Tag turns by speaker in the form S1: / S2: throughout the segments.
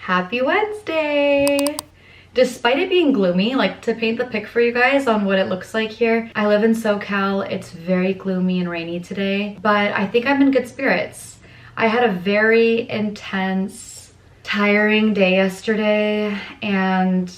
S1: Happy Wednesday! Despite it being gloomy, like to paint the pic for you guys on what it looks like here, I live in SoCal. It's very gloomy and rainy today, but I think I'm in good spirits. I had a very intense, tiring day yesterday, and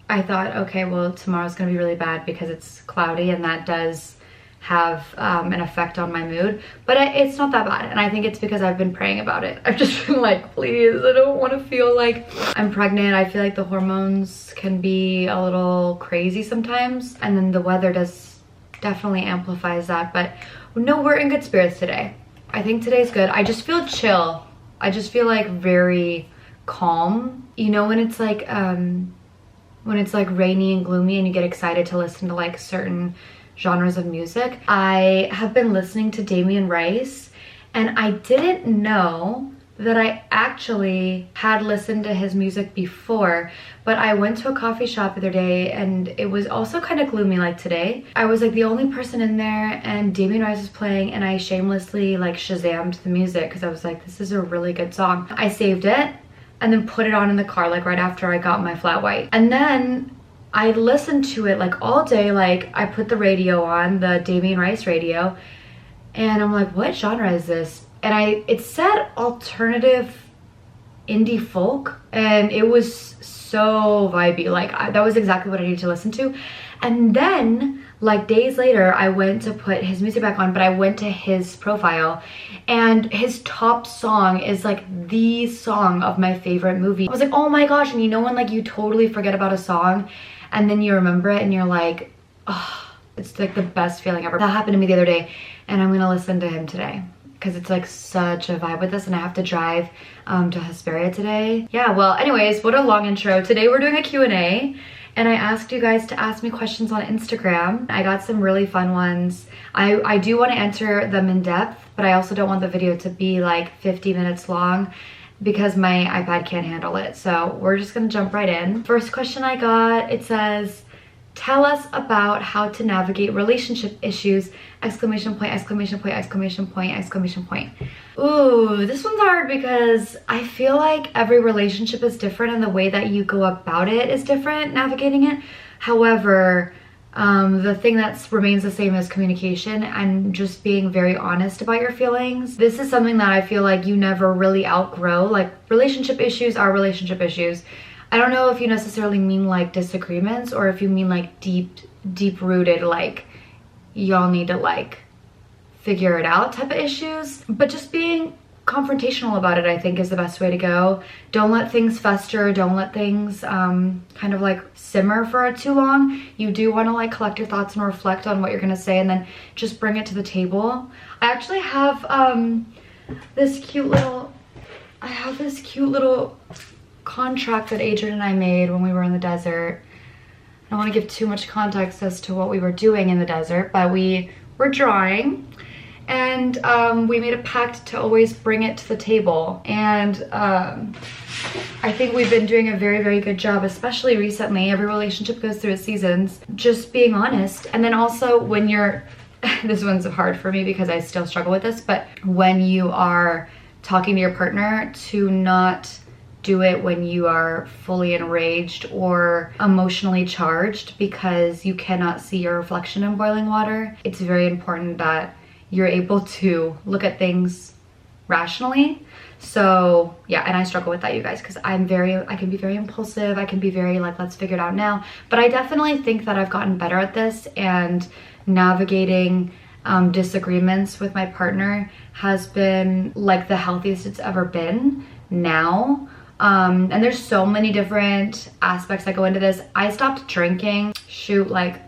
S1: I thought, okay, well, tomorrow's gonna be really bad because it's cloudy, and that does have an effect on my mood, but it's not that bad, and I think it's because I've been praying about it. I've just been like, please, I don't want to feel like I'm pregnant. I feel like the hormones can be a little crazy sometimes, and then the weather does definitely amplifies that. But no, we're in good spirits today. I think today's good. I just feel chill. I just feel like very calm. You know, when it's like rainy and gloomy and you get excited to listen to like certain genres of music. I have been listening to Damien Rice, and I didn't know that I actually had listened to his music before, but I went to a coffee shop the other day and it was also kind of gloomy like today. I was like the only person in there and Damien Rice was playing, and I shamelessly like Shazammed the music because I was like, this is a really good song. I saved it and then put it on in the car like right after I got my flat white. And then I listened to it like all day. Like I put the radio on, the Damien Rice radio, and I'm like, what genre is this? And it said alternative indie folk, and it was so vibey. Like that was exactly what I needed to listen to. And then like days later, I went to put his music back on, but I went to his profile and his top song is like the song of my favorite movie. I was like, oh my gosh. And you know when like you totally forget about a song and then you remember it and you're like, oh, it's like the best feeling ever. That happened to me the other day, and I'm gonna listen to him today because it's like such a vibe with this, and I have to drive to Hesperia today. Yeah, well, anyways, what a long intro. Today we're doing a Q&A, and I asked you guys to ask me questions on Instagram. I got some really fun ones. I do want to answer them in depth, but I also don't want the video to be like 50 minutes long because my iPad can't handle it. So we're just gonna jump right in. First question I got, it says, tell us about how to navigate relationship issues, exclamation point, exclamation point, exclamation point, exclamation point. Ooh, this one's hard because I feel like every relationship is different and the way that you go about it is different, navigating it. However, the thing that remains the same is communication and just being very honest about your feelings. This is something that I feel like you never really outgrow. Like relationship issues are relationship issues. I don't know if you necessarily mean like disagreements or if you mean like deep rooted, like y'all need to like figure it out type of issues. But just being confrontational about it, I think, is the best way to go. Don't let things fester. Don't let things kind of like simmer for too long. You do want to like collect your thoughts and reflect on what you're gonna say, and then just bring it to the table. I actually have this cute little contract that Adrian and I made when we were in the desert. I don't want to give too much context as to what we were doing in the desert, but we were drawing, and we made a pact to always bring it to the table. And I think we've been doing a very, very good job, especially recently. Every relationship goes through its seasons. Just being honest. And then also when you're, this one's hard for me because I still struggle with this, but when you are talking to your partner, to not do it when you are fully enraged or emotionally charged because you cannot see your reflection in boiling water. It's very important that you're able to look at things rationally. So yeah, and I struggle with that, you guys, because I can be very impulsive. I can be very like, let's figure it out now. But I definitely think that I've gotten better at this, and navigating disagreements with my partner has been like the healthiest it's ever been now. And there's so many different aspects that go into this. I stopped drinking, like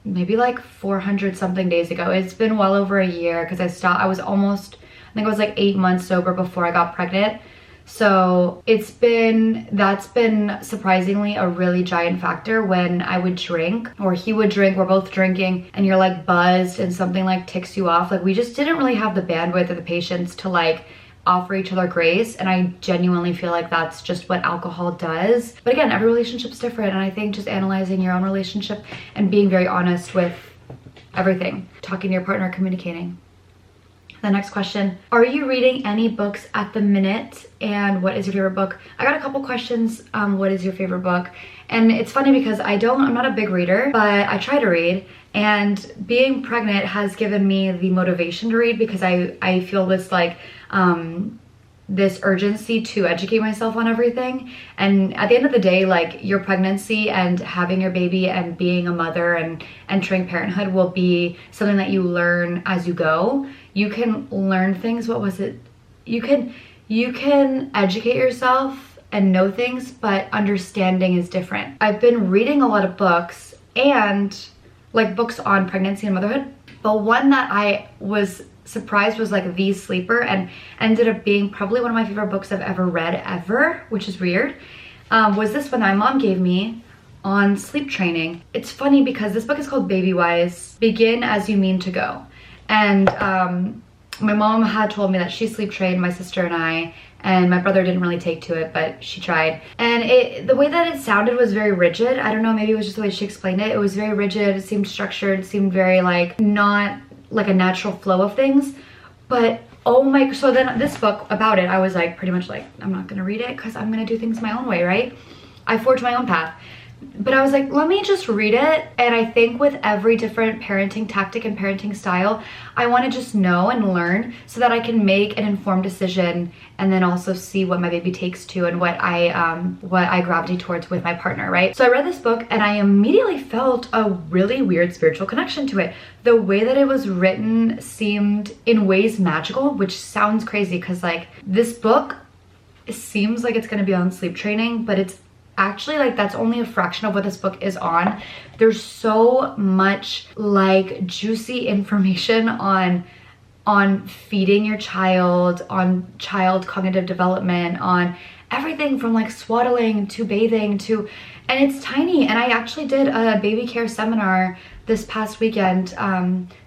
S1: maybe like 400 something days ago. It's been well over a year because I was almost, I think it was like 8 months sober before I got pregnant. So that's been surprisingly a really giant factor. When I would drink or he would drink, we're both drinking, and you're like buzzed and something like ticks you off. Like we just didn't really have the bandwidth or the patience to like offer each other grace, and I genuinely feel like that's just what alcohol does. But again, every relationship's different, and I think just analyzing your own relationship and being very honest with everything, talking to your partner, communicating. The next question, are you reading any books at the minute, and what is your favorite book? I got a couple questions. What is your favorite book? And it's funny because I'm not a big reader, but I try to read, and being pregnant has given me the motivation to read because I feel this like this urgency to educate myself on everything. And at the end of the day, like, your pregnancy and having your baby and being a mother and entering parenthood will be something that you learn as you go. You can learn things, you can educate yourself and know things, but understanding is different. I've been reading a lot of books, and like books on pregnancy and motherhood, but one that I was surprised was like The Sleeper, and ended up being probably one of my favorite books I've ever read ever, which is weird. Was this one that my mom gave me on sleep training. It's funny because this book is called Baby Wise, Begin As You Mean to Go. And my mom had told me that she sleep trained my sister and I, and my brother didn't really take to it, but she tried. And the way that it sounded was very rigid. I don't know, maybe it was just the way she explained it. It was very rigid, it seemed structured, it seemed very like not like a natural flow of things. But oh my, so then this book about it, I was like pretty much like, I'm not gonna read it because I'm gonna do things my own way, right? I forged my own path. But I was like, let me just read it. And I think with every different parenting tactic and parenting style, I want to just know and learn so that I can make an informed decision, and then also see what my baby takes to and what I gravitate towards with my partner, right? So I read this book and I immediately felt a really weird spiritual connection to it. The way that it was written seemed in ways magical, which sounds crazy because like this book seems like it's going to be on sleep training, but it's actually like that's only a fraction of what this book is on. There's so much like juicy information on feeding your child, on child cognitive development, on everything from like swaddling to bathing to, and it's tiny. And I actually did a baby care seminar this past weekend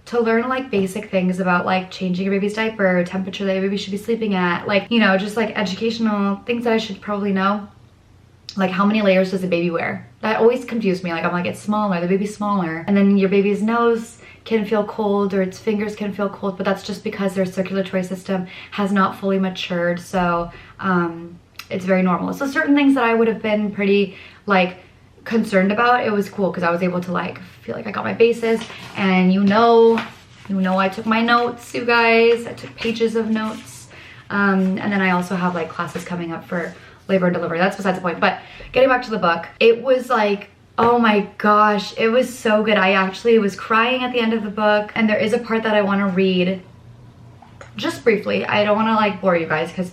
S1: to learn like basic things about like changing your baby's diaper, temperature that your baby should be sleeping at, like, you know, just like educational things that I should probably know. Like, how many layers does a baby wear? That always confused me. Like, I'm like, it's smaller, the baby's smaller. And then your baby's nose can feel cold or its fingers can feel cold, but that's just because their circulatory system has not fully matured. So it's very normal. So certain things that I would have been pretty like concerned about, it was cool because I was able to like feel like I got my bases. And you know I took my notes, you guys. I took pages of notes. And then I also have like classes coming up for labor and delivery. That's besides the point. But getting back to the book, it was like, oh my gosh, it was so good. I actually was crying at the end of the book, and there is a part that I want to read just briefly. I don't want to like bore you guys because,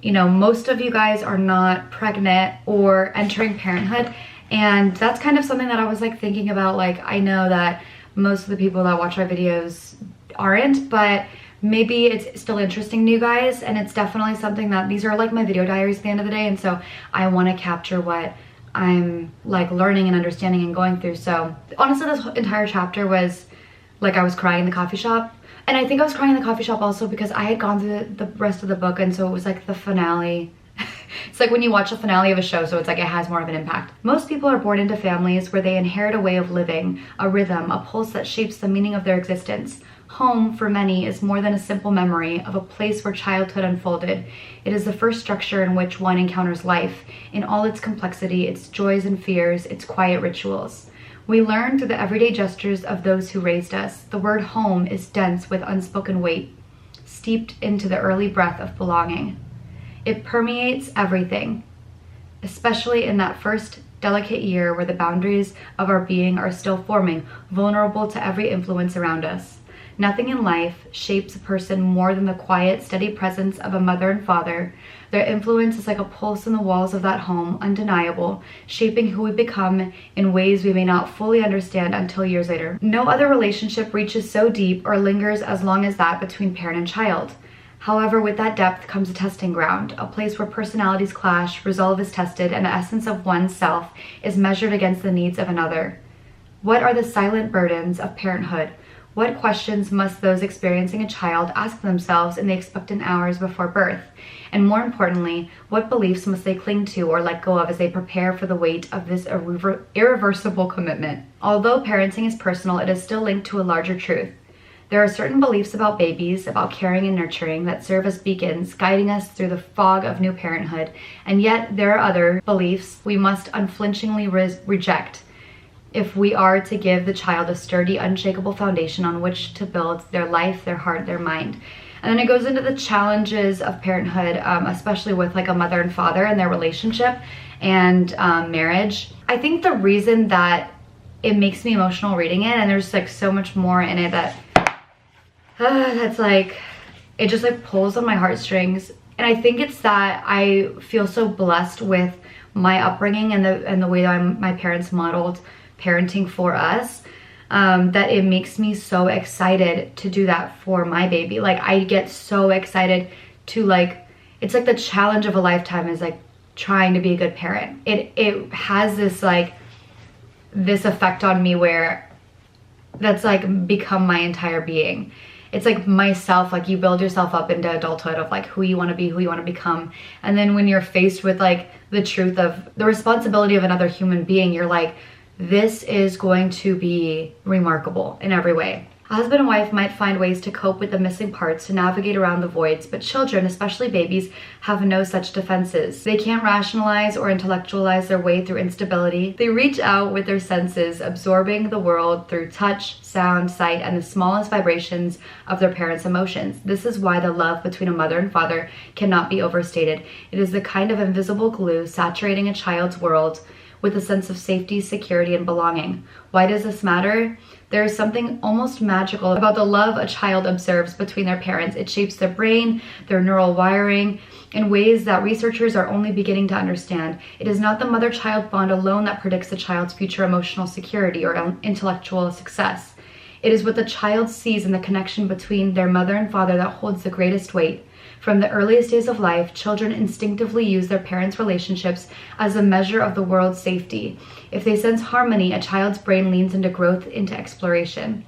S1: you know, most of you guys are not pregnant or entering parenthood, and that's kind of something that I was like thinking about. Like, I know that most of the people that watch my videos aren't, but maybe it's still interesting to you guys, and it's definitely something that these are like my video diaries at the end of the day, and so I want to capture what I'm like learning and understanding and going through. So honestly, this entire chapter was like I was crying in the coffee shop, and I think I was crying in the coffee shop also because I had gone through the rest of the book, and so it was like the finale. It's like when you watch the finale of a show, so it's like it has more of an impact. Most people are born into families where they inherit a way of living, a rhythm, a pulse that shapes the meaning of their existence. Home, for many, is more than a simple memory of a place where childhood unfolded. It is the first structure in which one encounters life, in all its complexity, its joys and fears, its quiet rituals. We learn through the everyday gestures of those who raised us. The word home is dense with unspoken weight, steeped into the early breath of belonging. It permeates everything, especially in that first delicate year where the boundaries of our being are still forming, vulnerable to every influence around us. Nothing in life shapes a person more than the quiet, steady presence of a mother and father. Their influence is like a pulse in the walls of that home, undeniable, shaping who we become in ways we may not fully understand until years later. No other relationship reaches so deep or lingers as long as that between parent and child. However, with that depth comes a testing ground, a place where personalities clash, resolve is tested, and the essence of one's self is measured against the needs of another. What are the silent burdens of parenthood? What questions must those experiencing a child ask themselves in the expectant hours before birth? And more importantly, what beliefs must they cling to or let go of as they prepare for the weight of this irreversible commitment? Although parenting is personal, it is still linked to a larger truth. There are certain beliefs about babies, about caring and nurturing, that serve as beacons, guiding us through the fog of new parenthood. And yet there are other beliefs we must unflinchingly reject if we are to give the child a sturdy, unshakable foundation on which to build their life, their heart, their mind. And then it goes into the challenges of parenthood, especially with like a mother and father and their relationship and marriage. I think the reason that it makes me emotional reading it, and there's like so much more in it that that's like, it just like pulls on my heartstrings. And I think it's that I feel so blessed with my upbringing and the way that my parents modeled parenting for us, that it makes me so excited to do that for my baby. Like I get so excited to like, it's like the challenge of a lifetime is like trying to be a good parent. It has this like, this effect on me where that's like become my entire being. It's like myself, like you build yourself up into adulthood of like who you want to be, who you want to become. And then when you're faced with like the truth of the responsibility of another human being, you're like, this is going to be remarkable in every way. A husband and wife might find ways to cope with the missing parts, to navigate around the voids, but children, especially babies, have no such defenses. They can't rationalize or intellectualize their way through instability. They reach out with their senses, absorbing the world through touch, sound, sight, and the smallest vibrations of their parents' emotions. This is why the love between a mother and father cannot be overstated. It is the kind of invisible glue saturating a child's world with a sense of safety, security, and belonging. Why does this matter? There is something almost magical about the love a child observes between their parents. It shapes their brain, their neural wiring, in ways that researchers are only beginning to understand. It is not the mother-child bond alone that predicts the child's future emotional security or intellectual success. It is what the child sees in the connection between their mother and father that holds the greatest weight. From the earliest days of life, children instinctively use their parents' relationships as a measure of the world's safety. If they sense harmony, a child's brain leans into growth, into exploration.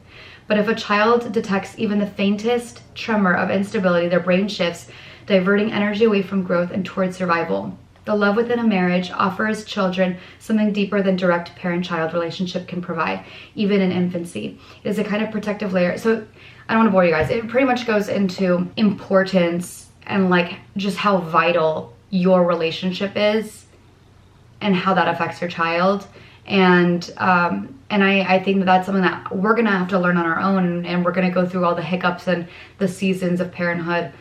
S1: But if a child detects even the faintest tremor of instability, their brain shifts, diverting energy away from growth and towards survival. The love within a marriage offers children something deeper than direct parent-child relationship can provide, even in infancy. It is a kind of protective layer. So I don't want to bore you guys. It pretty much goes into importance and like just how vital your relationship is and how that affects your child. And I think that that's something that we're gonna have to learn on our own, and we're gonna go through all the hiccups and the seasons of parenthood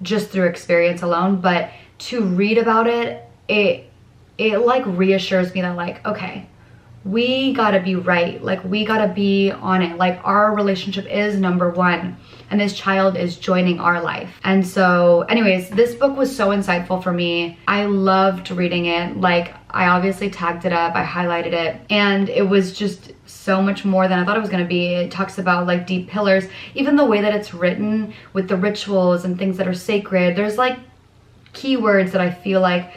S1: just through experience alone. But to read about it, it like reassures me that like, okay, we gotta be right, like we gotta be on it, like our relationship is number one, and this child is joining our life. And so anyways, this book was so insightful for me. I loved reading it. Like I obviously tagged it up, I highlighted it, and it was just so much more than I thought it was gonna be. It talks about like deep pillars, even the way that it's written with the rituals and things that are sacred. There's like keywords that I feel like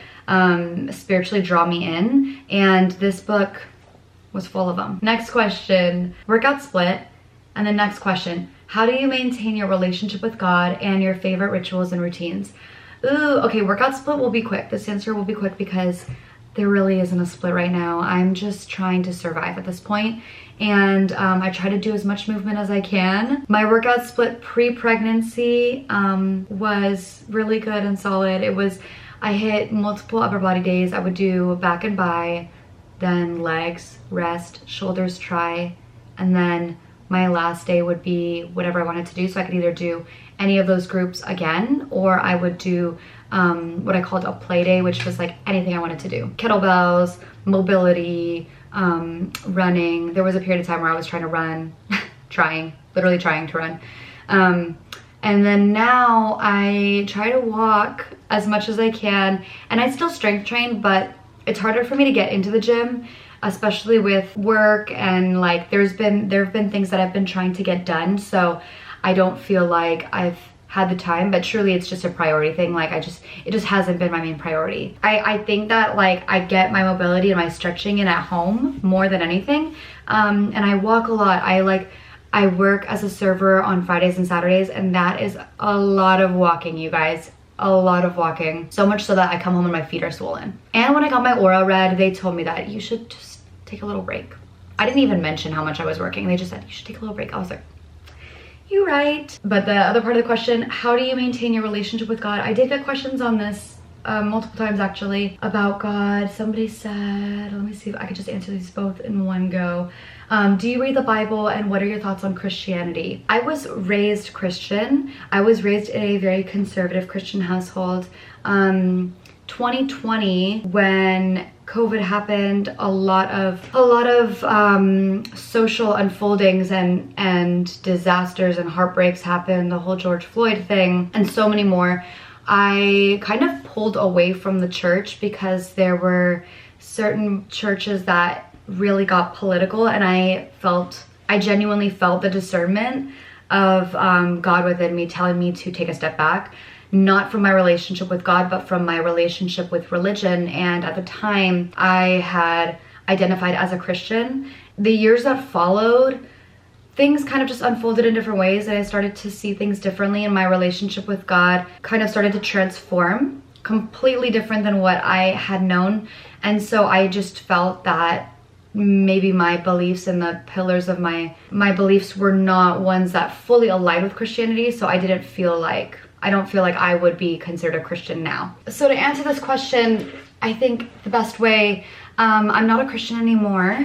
S1: spiritually draw me in, and this book was full of them. Next question, workout split. And the next question, how do you maintain your relationship with God and your favorite rituals and routines? Ooh, okay, workout split will be quick. This answer will be quick because there really isn't a split right now. I'm just trying to survive at this point. And I try to do as much movement as I can. My workout split pre-pregnancy was really good and solid. I hit multiple upper body days. I would do back and bi, then legs, rest, shoulders, try, and then my last day would be whatever I wanted to do. So I could either do any of those groups again, or I would do what I called a play day, which was like anything I wanted to do. Kettlebells, mobility, running. There was a period of time where I was trying to run, literally trying to run. And then now I try to walk as much as I can, and I still strength train, but it's harder for me to get into the gym, especially with work, and like there have been things that I've been trying to get done, so I don't feel like I've had the time. But truly it's just a priority thing. Like it just hasn't been my main priority. I think that like I get my mobility and my stretching in at home more than anything, and I walk a lot. I work as a server on Fridays and Saturdays, and that is a lot of walking, you guys. A lot of walking, so much so that I come home and my feet are swollen. And when I got my aura read, they told me that you should just take a little break. I didn't even mention how much I was working. They just said you should take a little break. I was like, you right. But the other part of the question, how do you maintain your relationship with God? I did get questions on this multiple times actually about God. Somebody said, let me see if I could just answer these both in one go. Do you read the Bible, and what are your thoughts on Christianity? I was raised Christian. I was raised in a very conservative Christian household. 2020, when COVID happened, a lot of social unfoldings and disasters and heartbreaks happened, the whole George Floyd thing, and so many more. I kind of pulled away from the church because there were certain churches that really got political, and I genuinely felt the discernment of God within me telling me to take a step back, not from my relationship with God, but from my relationship with religion. And at the time, I had identified as a Christian. The years that followed, things kind of just unfolded in different ways, and I started to see things differently, and my relationship with God kind of started to transform, completely different than what I had known. And so I just felt that maybe my beliefs and the pillars of my beliefs were not ones that fully aligned with Christianity, so I don't feel like I would be considered a Christian now. So to answer this question, I think the best way, I'm not a Christian anymore.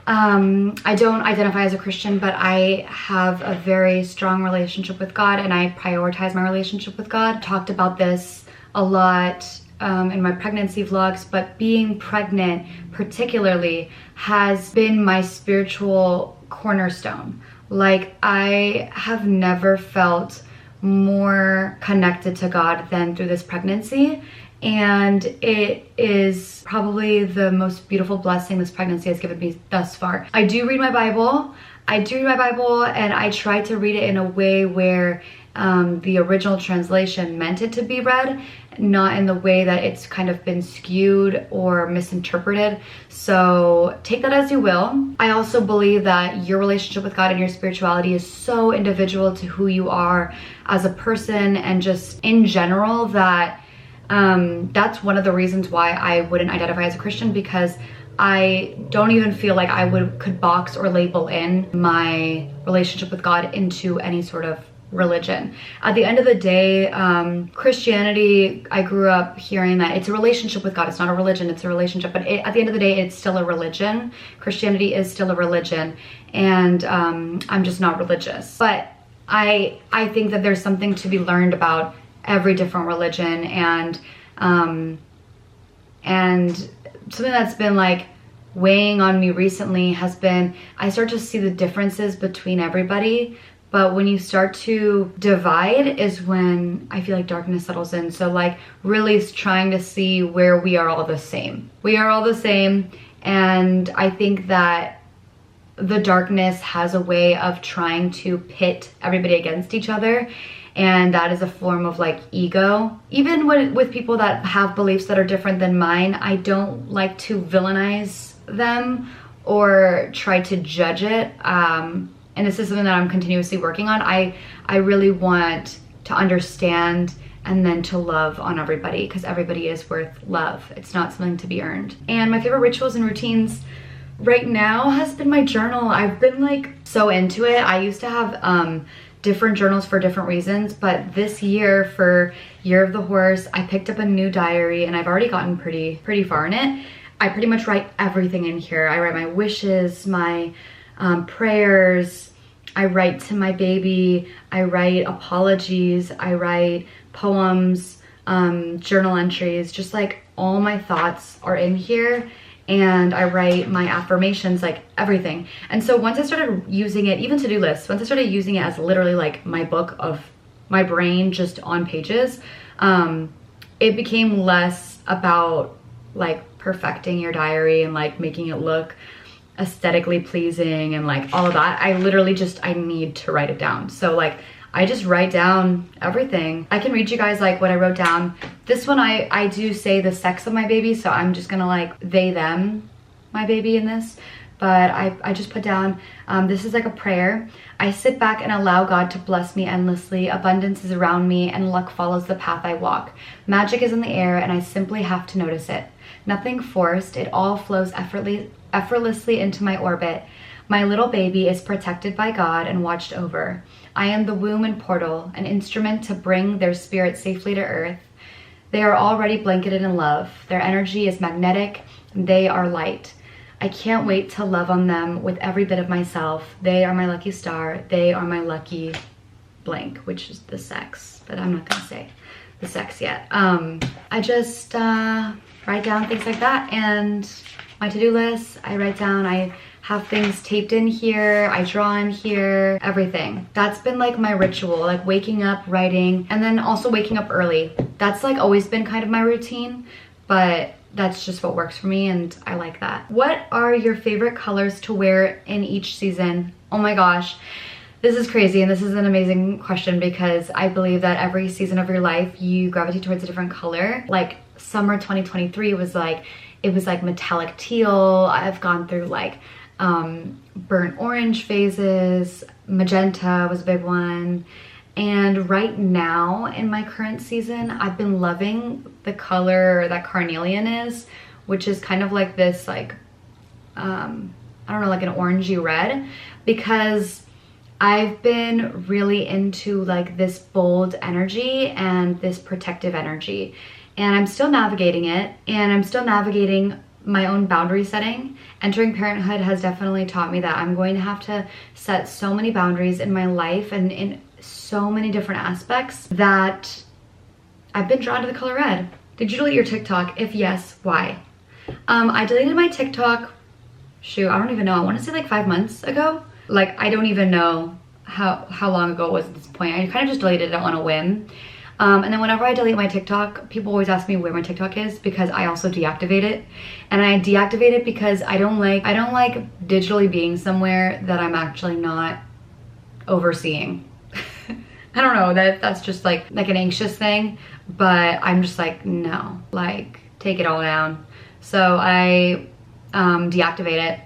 S1: I don't identify as a Christian, but I have a very strong relationship with God, and I prioritize my relationship with God. Talked about this a lot in my pregnancy vlogs, but being pregnant particularly has been my spiritual cornerstone. Like, I have never felt more connected to God than through this pregnancy, and it is probably the most beautiful blessing this pregnancy has given me thus far. I do read my Bible. And I try to read it in a way where the original translation meant it to be read, not in the way that it's kind of been skewed or misinterpreted. So take that as you will. I also believe that your relationship with God and your spirituality is so individual to who you are as a person and just in general, that that's one of the reasons why I wouldn't identify as a Christian, because I don't even feel like I could box or label in my relationship with God into any sort of religion. At the end of the day, Christianity, I grew up hearing that it's a relationship with God. It's not a religion, it's a relationship. But at the end of the day, it's still a religion. Christianity is still a religion, and I'm just not religious. But I think that there's something to be learned about every different religion, and something that's been like weighing on me recently has been, I start to see the differences between everybody, but when you start to divide is when I feel like darkness settles in. So like really trying to see where we are all the same. We are all the same, and I think that the darkness has a way of trying to pit everybody against each other, and that is a form of like ego. Even with people that have beliefs that are different than mine, I don't like to villainize them or try to judge it. And this is something that I'm continuously working on. I really want to understand and then to love on everybody, because everybody is worth love. It's not something to be earned. And my favorite rituals and routines right now has been my journal. I've been like so into it. I used to have different journals for different reasons, but this year, for Year of the Horse, I picked up a new diary, and I've already gotten pretty far in it. I pretty much write everything in here. I write my wishes, my prayers, I write to my baby, I write apologies, I write poems, journal entries, just like all my thoughts are in here. And I write my affirmations, like everything. And so once I started using it, even to-do lists, once I started using it as literally like my book of my brain just on pages, it became less about like perfecting your diary and like making it look aesthetically pleasing and like all of that. I literally just, I need to write it down. So like I just write down everything. I can read you guys like what I wrote down. This one I do say the sex of my baby, so I'm just gonna like they them my baby in this, but I just put down this is like a prayer. I sit back and allow God to bless me endlessly. Abundance is around me and luck follows the path I walk. Magic is in the air and I simply have to notice it. Nothing forced, it all flows effortlessly into my orbit. My little baby is protected by God and watched over. I am the womb and portal, an instrument to bring their spirit safely to earth. They are already blanketed in love. Their energy is magnetic, and they are light. I can't wait to love on them with every bit of myself. They are my lucky star. They are my lucky blank, which is the sex, but I'm not gonna say the sex yet. I just write down things like that, and my to-do list, I write down, I have things taped in here, I draw in here, everything. That's been like my ritual, like waking up, writing, and then also waking up early. That's like always been kind of my routine, but that's just what works for me, and I like that. What are your favorite colors to wear in each season? Oh my gosh, this is crazy, and this is an amazing question because I believe that every season of your life you gravitate towards a different color. Like summer 2023 was like, it was like metallic teal. I've gone through like burnt orange phases, magenta was a big one. And right now in my current season, I've been loving the color that carnelian is, which is kind of like this like, I don't know, like an orangey red, because I've been really into like this bold energy and this protective energy. And I'm still navigating it, and I'm still navigating my own boundary setting. Entering parenthood has definitely taught me that I'm going to have to set so many boundaries in my life and in so many different aspects that I've been drawn to the color red. Did you delete your TikTok? If yes, why? I deleted my TikTok, shoot, I don't even know. I want to say like 5 months ago. Like, I don't even know how long ago it was at this point. I kind of just deleted it on a whim. And then whenever I delete my TikTok, people always ask me where my TikTok is because I also deactivate it. And I deactivate it because I don't like digitally being somewhere that I'm actually not overseeing. I don't know, that's just like an anxious thing, but I'm just like, no, like take it all down. So I deactivate it.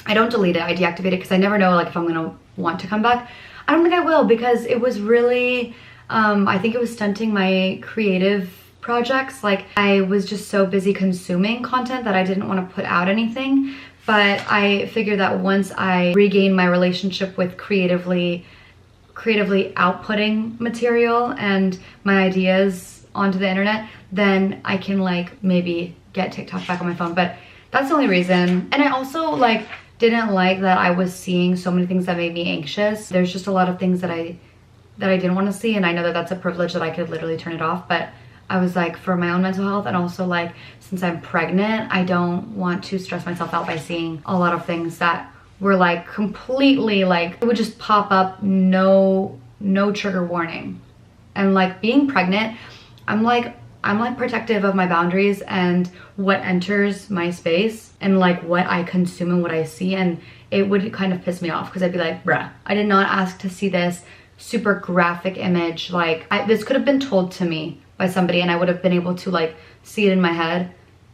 S1: I don't delete it, I deactivate it because I never know like if I'm gonna want to come back. I don't think I will because it was really, I think it was stunting my creative projects. Like I was just so busy consuming content that I didn't want to put out anything. But I figured that once I regain my relationship with creatively outputting material and my ideas onto the internet, then I can like maybe get TikTok back on my phone. But that's the only reason. And I also like didn't like that I was seeing so many things that made me anxious. There's just a lot of things that I didn't want to see, and I know that that's a privilege that I could literally turn it off, but I was like, for my own mental health, and also like since I'm pregnant, I don't want to stress myself out by seeing a lot of things that were like completely like, it would just pop up, no trigger warning. And like being pregnant, I'm like protective of my boundaries and what enters my space and like what I consume and what I see, and it would kind of piss me off because I'd be like, bruh, I did not ask to see this super graphic image. Like this could have been told to me by somebody and I would have been able to like see it in my head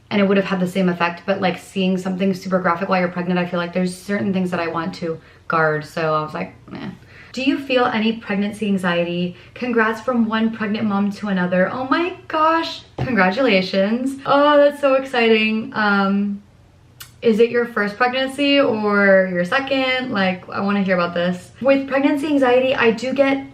S1: and it would have had the same effect. But like seeing something super graphic while you're pregnant, I feel like there's certain things that I want to guard. So I was like, eh. Do you feel any pregnancy anxiety? Congrats from one pregnant mom to another. Oh my gosh, congratulations. Oh, that's so exciting. Is it your first pregnancy or your second? Like, I want to hear about this. With pregnancy anxiety, I do get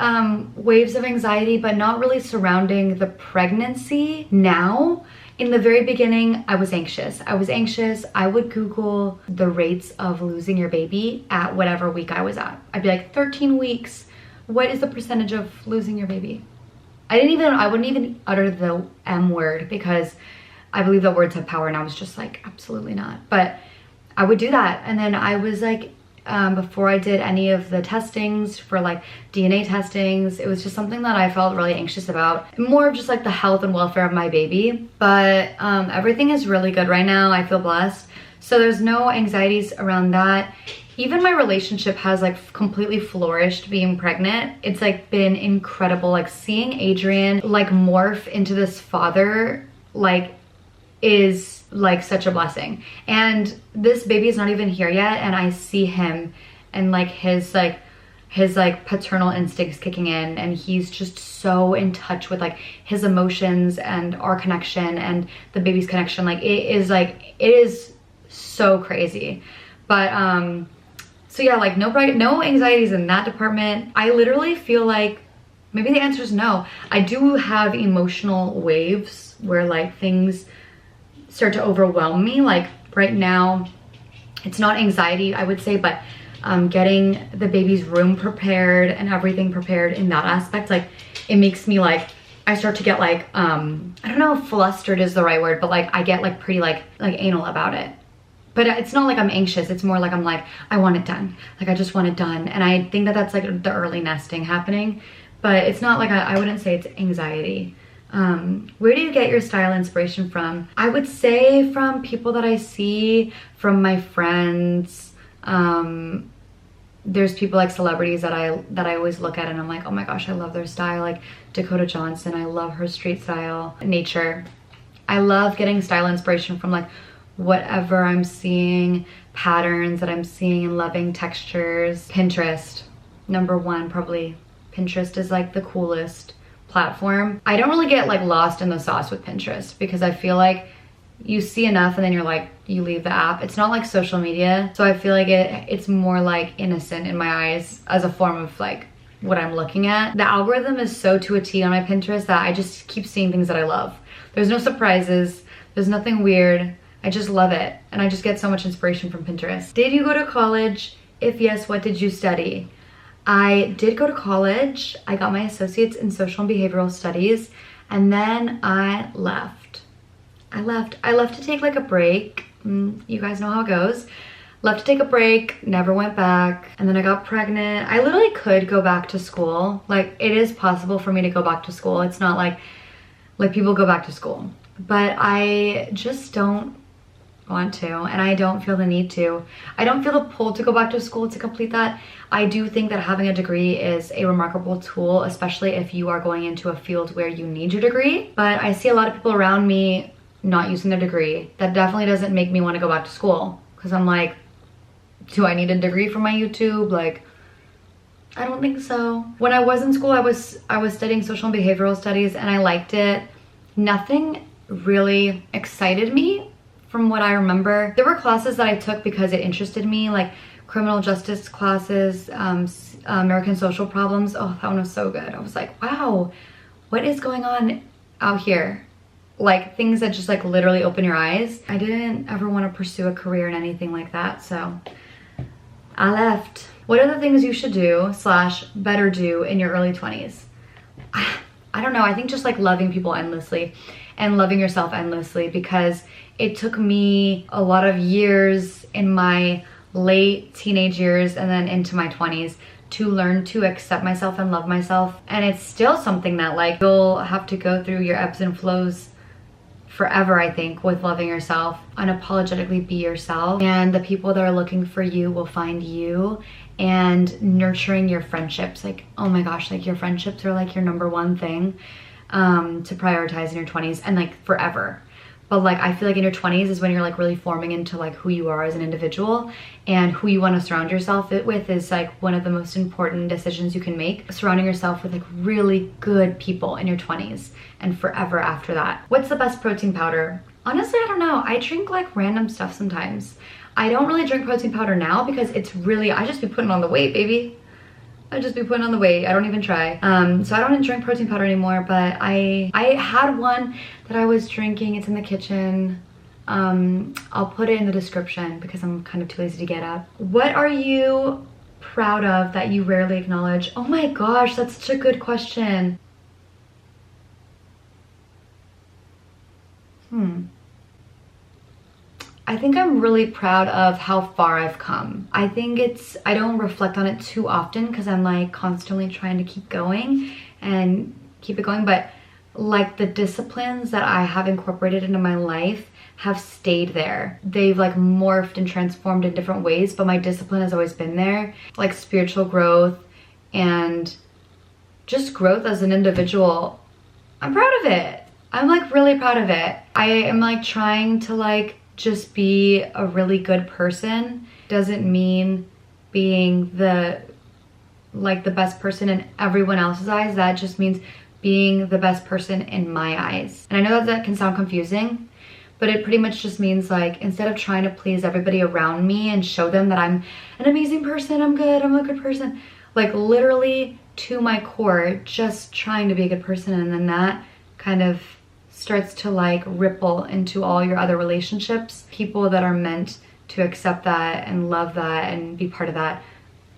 S1: waves of anxiety, but not really surrounding the pregnancy now. In the very beginning, I was anxious. I would Google the rates of losing your baby at whatever week I was at. I'd be like, 13 weeks. What is the percentage of losing your baby? I wouldn't even utter the M word because I believe that words have power, and I was just like, absolutely not. But I would do that. And then I was like, before I did any of the testings for like DNA testings, it was just something that I felt really anxious about. More of just like the health and welfare of my baby. But everything is really good right now. I feel blessed. So there's no anxieties around that. Even my relationship has like completely flourished being pregnant. It's like been incredible. Like seeing Adrian like morph into this father like is like such a blessing. And this baby is not even here yet, and I see him and like his paternal instincts kicking in, and he's just so in touch with like his emotions and our connection and the baby's connection. Like it is so crazy. But So yeah, like no anxieties in that department. I literally feel like maybe the answer is no. I do have emotional waves where like things start to overwhelm me. Like right now, it's not anxiety, I would say, but getting the baby's room prepared and everything prepared in that aspect, like it makes me like, I start to get like, I don't know if flustered is the right word, but like I get like pretty like anal about it. But it's not like I'm anxious. It's more like I'm like, I want it done. Like I just want it done. And I think that that's like the early nesting happening, but it's not like, I wouldn't say it's anxiety. Where do you get your style inspiration from? I would say from people that I see, from my friends. There's people like celebrities that I always look at and I'm like, oh my gosh, I love their style. Like Dakota Johnson, I love her street style. Nature. I love getting style inspiration from like whatever I'm seeing, patterns that I'm seeing and loving, textures. Pinterest, number one, probably. Pinterest is like the coolest platform. I don't really get like lost in the sauce with Pinterest because I feel like you see enough and then you're like, you leave the app. It's not like social media. So I feel like it's more like innocent in my eyes as a form of like what I'm looking at. The algorithm is so to a T on my Pinterest that I just keep seeing things that I love. There's no surprises. There's nothing weird. I just love it. And I just get so much inspiration from Pinterest. Did you go to college? If yes, what did you study? I did go to college. I got my associates in social and behavioral studies, and then I left. I left to take like a break. You guys know how it goes. Left to take a break, never went back, and then I got pregnant. I literally could go back to school. Like it is possible for me to go back to school. It's not like people go back to school, but I just don't want to, and I don't feel the need to. I don't feel the pull to go back to school to complete that. I do think that having a degree is a remarkable tool, especially if you are going into a field where you need your degree. But I see a lot of people around me not using their degree. That definitely doesn't make me want to go back to school, because I'm like, do I need a degree for my YouTube? Like, I don't think so. When I was in school, I was studying social and behavioral studies, and I liked it. Nothing really excited me from what I remember. There were classes that I took because it interested me, like criminal justice classes, American social problems. Oh, that one was so good. I was like, wow, what is going on out here? Like things that just like literally open your eyes. I didn't ever want to pursue a career in anything like that, so I left. What are the things you should do / better do in your early 20s? I don't know. I think just like loving people endlessly and loving yourself endlessly, because it took me a lot of years in my late teenage years and then into my 20s to learn to accept myself and love myself. And it's still something that like you'll have to go through your ebbs and flows forever, I think, with loving yourself. Unapologetically be yourself, and the people that are looking for you will find you. And nurturing your friendships, like, oh my gosh, like your friendships are like your number one thing to prioritize in your 20s and like forever. But like I feel like in your 20s is when you're like really forming into like who you are as an individual, and who you want to surround yourself with is like one of the most important decisions you can make. Surrounding yourself with like really good people in your 20s and forever after that. What's the best protein powder? Honestly, I don't know. I drink like random stuff sometimes. I don't really drink protein powder now because it's really, I just be putting on the weight, baby. I just be putting on the weight. I don't even try. So I don't drink protein powder anymore, but I had one that I was drinking. It's in the kitchen. I'll put it in the description because I'm kind of too lazy to get up. What are you proud of that you rarely acknowledge? Oh my gosh, that's such a good question. I think I'm really proud of how far I've come. I think I don't reflect on it too often because I'm like constantly trying to keep going and keep it going, but like the disciplines that I have incorporated into my life have stayed there. They've like morphed and transformed in different ways, but my discipline has always been there. Like spiritual growth and just growth as an individual. I'm proud of it. I'm like really proud of it. I am like trying to like just be a really good person. Doesn't mean being the best person in everyone else's eyes. That just means being the best person in my eyes. And I know that can sound confusing, but but it pretty much just means like, instead of trying to please everybody around me and show them that I'm an amazing person, I'm a good person, like literally to my core, just trying to be a good person. And then that kind of starts to like ripple into all your other relationships. People that are meant to accept that and love that and be part of that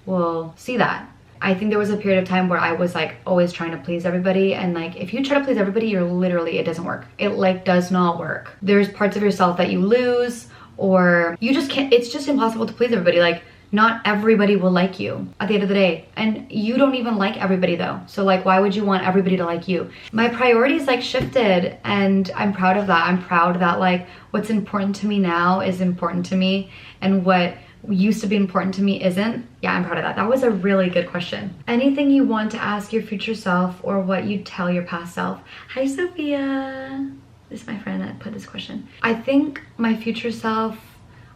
S1: will see that. I think there was a period of time where I was like always trying to please everybody, and like if you try to please everybody, you're literally, it doesn't work. It like does not work. There's parts of yourself that you lose, or you just can't, it's just impossible to please everybody. Like not everybody will like you at the end of the day, and you don't even like everybody though, so like why would you want everybody to like you? My priorities like shifted, and I'm proud of that. I'm proud that like what's important to me now is important to me, and what used to be important to me isn't. Yeah, I'm proud of that. That was a really good question. Anything you want to ask your future self, or what you'd tell your past self? Hi Sophia, this is my friend that put this question. I think my future self,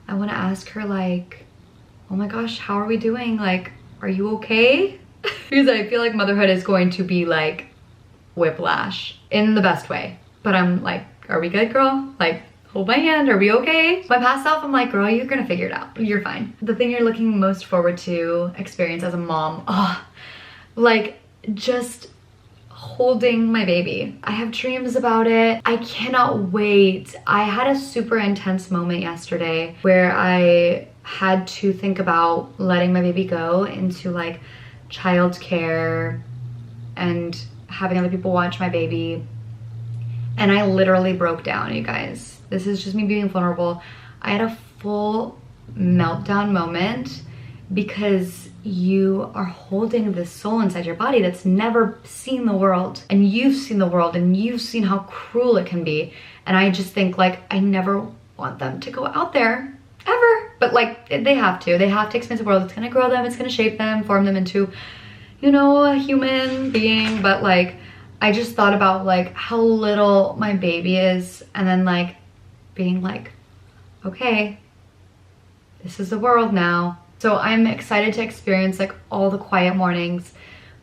S1: I want to ask her like, oh my gosh, how are we doing? Like, are you okay? Because I feel like motherhood is going to be like whiplash in the best way. But I'm like, are we good, girl? Like, hold my hand, are we okay? My past self, I'm like, girl, you're gonna figure it out. You're fine. The thing you're looking most forward to experience as a mom, like just holding my baby. I have dreams about it. I cannot wait. I had a super intense moment yesterday where I had to think about letting my baby go into like childcare and having other people watch my baby. And I literally broke down, you guys. This is just me being vulnerable. I had a full meltdown moment because you are holding this soul inside your body that's never seen the world, and you've seen the world, and you've seen how cruel it can be. And I just think like, I never want them to go out there ever, but like they have to experience the world. It's gonna grow them, it's gonna shape them, form them into, you know, a human being. But like, I just thought about like how little my baby is, and then like being like, okay, this is the world now. So I'm excited to experience like all the quiet mornings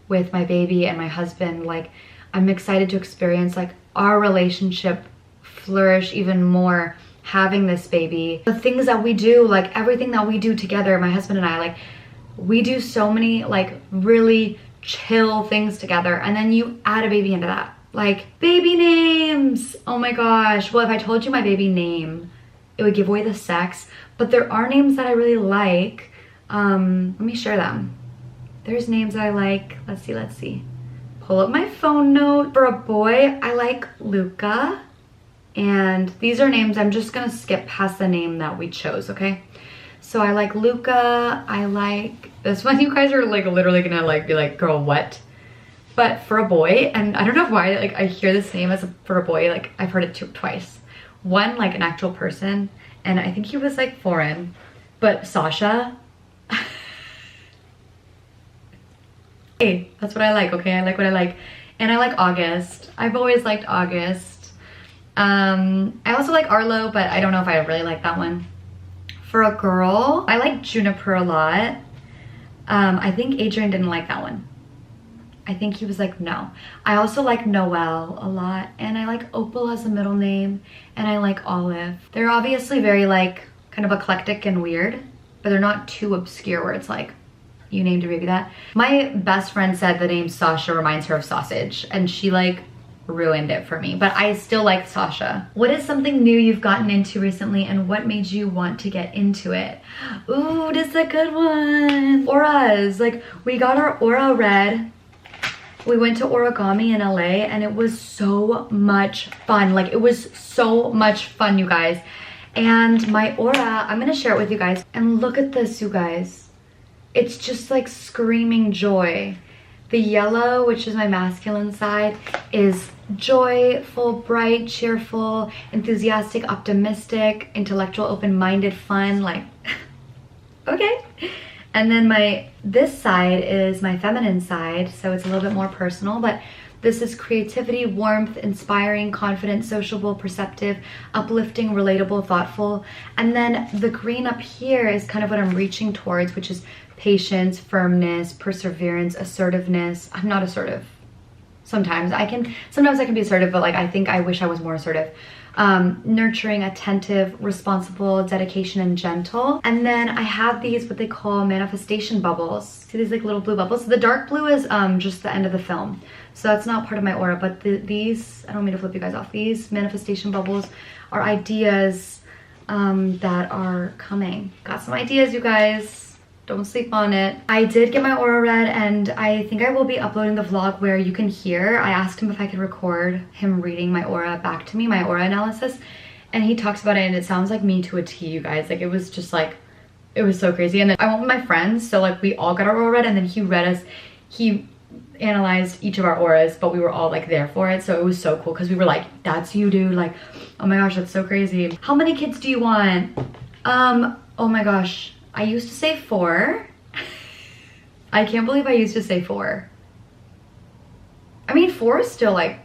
S1: with my baby and my husband. Like I'm excited to experience like our relationship flourish even more having this baby. The things that we do, like everything that we do together, my husband and I, like we do so many like really chill things together, and then you add a baby into that. Like baby names, oh my gosh. Well, if I told you my baby name, it would give away the sex, but there are names that I really like. Let me share them. There's names that I like. Let's see. Pull up my phone note. For a boy, I like Luca, and these are names, I'm just gonna skip past the name that we chose, okay? So I like Luca, I like this one. You guys are like literally gonna like be like, girl, what? But for a boy, and I don't know why, like I hear this name as for a boy, like I've heard it twice. One, like an actual person, and I think he was like foreign, but Sasha. Hey, that's what I like, okay? I like what I like. And I like August. I've always liked August. I also like Arlo, but I don't know if I really like that one. For a girl, I like Juniper a lot. I think Adrian didn't like that one. I think he was like, no. I also like Noelle a lot, and I like Opal as a middle name, and I like Olive. They're obviously very like kind of eclectic and weird, but they're not too obscure where it's like, you named your baby that. My best friend said the name Sasha reminds her of sausage, and she like ruined it for me, but I still like Sasha. What is something new you've gotten into recently, and what made you want to get into it? Ooh, this is a good one. Auras, like we got our aura read. We went to origami in LA, and it was so much fun. Like it was so much fun, you guys. And my aura, I'm gonna share it with you guys. And look at this, you guys. It's just like screaming joy. The yellow, which is my masculine side, is joyful, bright, cheerful, enthusiastic, optimistic, intellectual, open-minded, fun, like, okay. And then this side is my feminine side, so it's a little bit more personal, but this is creativity, warmth, inspiring, confident, sociable, perceptive, uplifting, relatable, thoughtful. And then the green up here is kind of what I'm reaching towards, which is patience, firmness, perseverance, assertiveness. I'm not assertive. Sometimes I can be assertive, but like I think I wish I was more assertive. nurturing, attentive, responsible, dedication, and gentle. And then I have these, what they call manifestation bubbles. See these like little blue bubbles? The dark blue is just the end of the film. So that's not part of my aura, but these, I don't mean to flip you guys off, these manifestation bubbles are ideas that are coming. Got some ideas, you guys. Don't sleep on it. I did get my aura read, and I think I will be uploading the vlog where you can hear. I asked him if I could record him reading my aura back to me, my aura analysis, and he talks about it, and it sounds like me to a T, you guys. Like, it was just like, it was so crazy. And then I went with my friends, so like we all got our aura read, and then he read us, he analyzed each of our auras, but we were all like there for it. So it was so cool because we were like, that's you, dude. Like, oh my gosh, that's so crazy. How many kids do you want? Oh my gosh. I used to say 4. I can't believe I used to say 4. I mean, 4 is still like,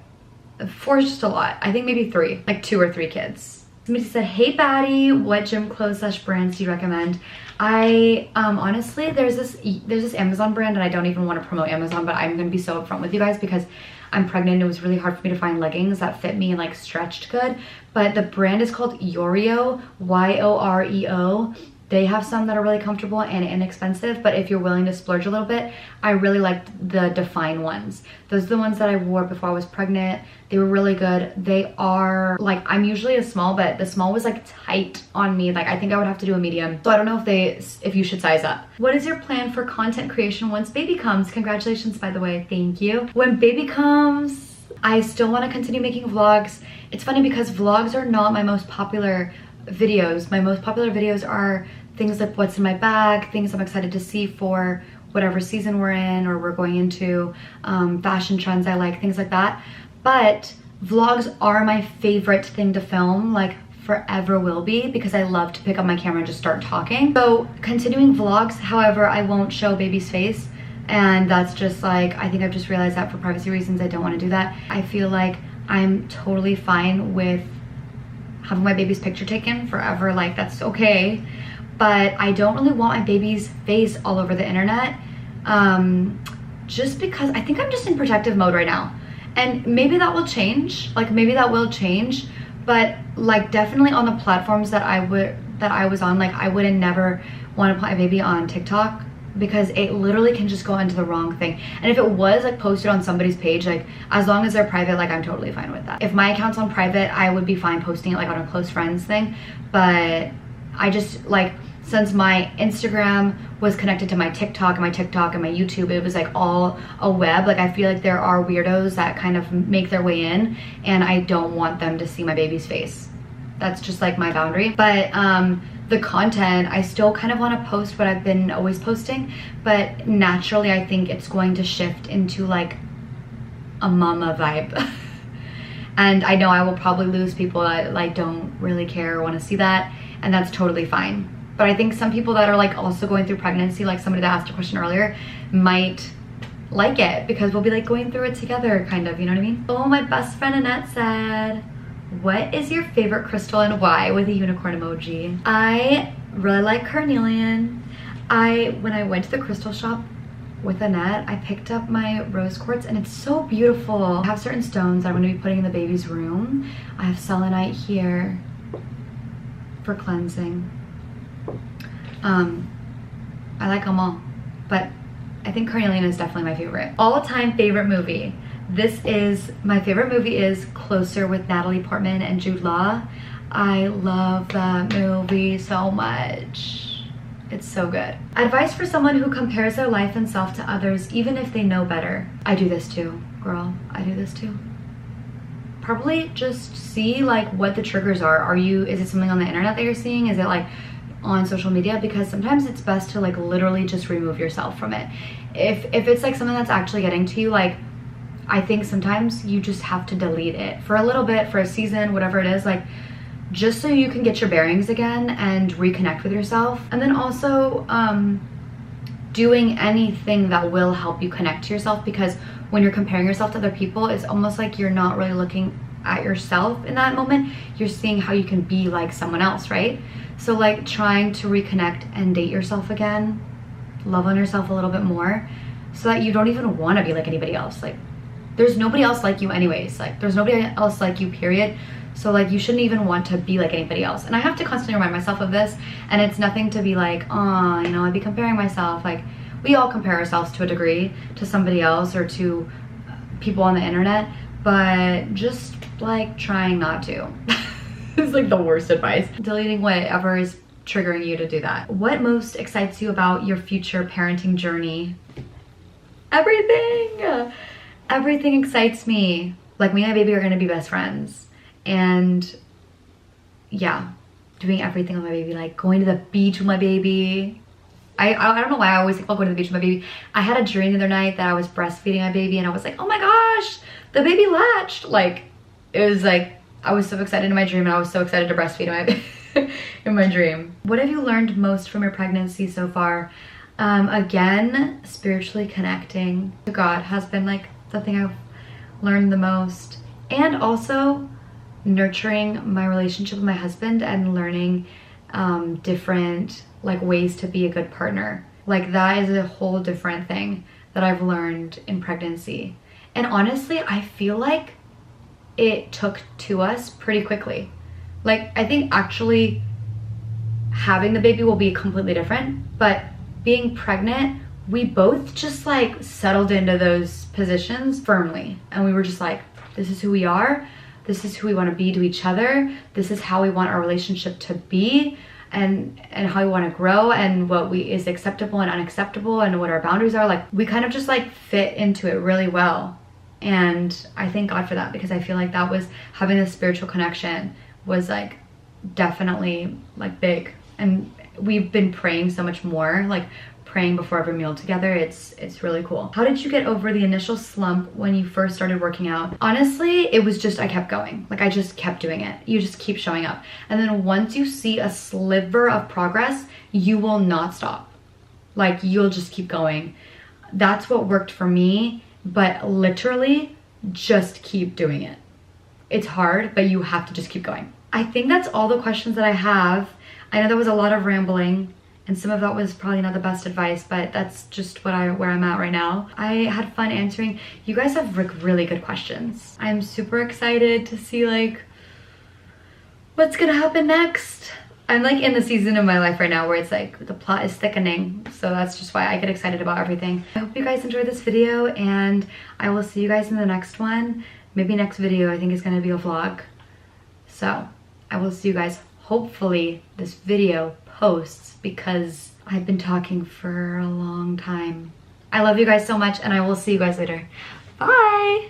S1: 4 is just a lot. I think maybe 3, like 2 or 3 kids. Somebody said, hey Batty, what gym clothes / brands do you recommend? I, honestly, there's this Amazon brand, and I don't even want to promote Amazon, but I'm going to be so upfront with you guys because I'm pregnant. It was really hard for me to find leggings that fit me and like stretched good. But the brand is called Yoreo, Y-O-R-E-O. They have some that are really comfortable and inexpensive, but if you're willing to splurge a little bit, I really liked the Define ones. Those are the ones that I wore before I was pregnant. They were really good. They are like, I'm usually a small, but the small was like tight on me. Like, I think I would have to do a medium. So I don't know if you should size up. What is your plan for content creation once baby comes? Congratulations, by the way. Thank you. When baby comes, I still want to continue making vlogs. It's funny because vlogs are not my most popular videos. My most popular videos are things like what's in my bag, things I'm excited to see for whatever season we're in or we're going into, fashion trends I like, things like that. But vlogs are my favorite thing to film, like forever will be, because I love to pick up my camera and just start talking. So continuing vlogs, however, I won't show baby's face, and that's just like, I think I've just realized that for privacy reasons I don't want to do that. I feel like I'm totally fine with having my baby's picture taken forever, like that's okay. But I don't really want my baby's face all over the internet, just because I think I'm just in protective mode right now. And maybe that will change, like maybe that will change, but like definitely on the platforms that I was on, like I wouldn't never want to put my baby on TikTok because it literally can just go into the wrong thing. And if it was like posted on somebody's page, like as long as they're private, like I'm totally fine with that. If my account's on private, I would be fine posting it like on a close friends thing. But I just like, since my Instagram was connected to my TikTok and my YouTube, it was like all a web. Like I feel like there are weirdos that kind of make their way in, and I don't want them to see my baby's face. That's just like my boundary. But the content, I still kind of want to post what I've been always posting, but naturally I think it's going to shift into like a mama vibe. And I know I will probably lose people that like don't really care or want to see that, and that's totally fine. But I think some people that are like also going through pregnancy, like somebody that asked a question earlier, might like it because we'll be like going through it together, kind of, you know what I mean? Oh, my best friend Annette said, what is your favorite crystal and why, with a unicorn emoji? I really like carnelian. When I went to the crystal shop with Annette, I picked up my rose quartz and it's so beautiful. I have certain stones I'm going to be putting in the baby's room. I have selenite here for cleansing. I like them all, but I think carnelian is definitely my favorite. All-time favorite movie. My favorite movie is Closer with Natalie Portman and Jude Law. I love that movie so much. It's so good. Advice for someone who compares their life and self to others, even if they know better. I do this too, girl. I do this too. Probably just see like what the triggers are. Is it something on the internet that you're seeing? Is it like on social media? Because sometimes it's best to like literally just remove yourself from it. If it's like something that's actually getting to you, like I think sometimes you just have to delete it for a little bit, for a season, whatever it is, like just so you can get your bearings again and reconnect with yourself. And then also doing anything that will help you connect to yourself, because when you're comparing yourself to other people, it's almost like you're not really looking at yourself in that moment. You're seeing how you can be like someone else, right? So like trying to reconnect and date yourself again, love on yourself a little bit more, so that you don't even want to be like anybody else. Like there's nobody else like you anyways. Like there's nobody else like you, period. So like you shouldn't even want to be like anybody else. And I have to constantly remind myself of this, and it's nothing to be like, oh, you know, I'd be comparing myself. Like we all compare ourselves to a degree to somebody else or to people on the internet, but just like trying not to. It's like the worst advice. Deleting whatever is triggering you to do that. What most excites you about your future parenting journey? Everything. Everything excites me. Like me and my baby are gonna be best friends. And yeah, doing everything with my baby, like going to the beach with my baby. I don't know why I always think about going to the beach with my baby. I had a dream the other night that I was breastfeeding my baby and I was like, oh my gosh, the baby latched. Like, it was like, I was so excited in my dream and I was so excited to breastfeed my in my dream. What have you learned most from your pregnancy so far? Again, spiritually connecting to God has been like the thing I've learned the most. And also nurturing my relationship with my husband and learning different like ways to be a good partner. Like that is a whole different thing that I've learned in pregnancy. And honestly, I feel like it took to us pretty quickly. Like I think actually having the baby will be completely different, but being pregnant, we both just like settled into those positions firmly. And we were just like, this is who we are. This is who we want to be to each other. This is how we want our relationship to be, and how we want to grow, and what is acceptable and unacceptable, and what our boundaries are. Like we kind of just like fit into it really well. And I thank God for that, because I feel like that was, having this spiritual connection was like definitely like big. And we've been praying so much more, like praying before every meal together. It's really cool. How did you get over the initial slump when you first started working out? Honestly, it was just, I kept going. Like I just kept doing it. You just keep showing up. And then once you see a sliver of progress, you will not stop. Like you'll just keep going. That's what worked for me, but literally just keep doing it. It's hard, but you have to just keep going. I think that's all the questions that I have. I know there was a lot of rambling, and some of that was probably not the best advice, but that's just where I'm at right now. I had fun answering. You guys have really good questions. I'm super excited to see like what's gonna happen next. I'm like in the season of my life right now where it's like the plot is thickening. So that's just why I get excited about everything. I hope you guys enjoyed this video, and I will see you guys in the next one. Maybe next video I think is gonna be a vlog. So I will see you guys. Hopefully this video posts, because I've been talking for a long time. I love you guys so much, and I will see you guys later. Bye!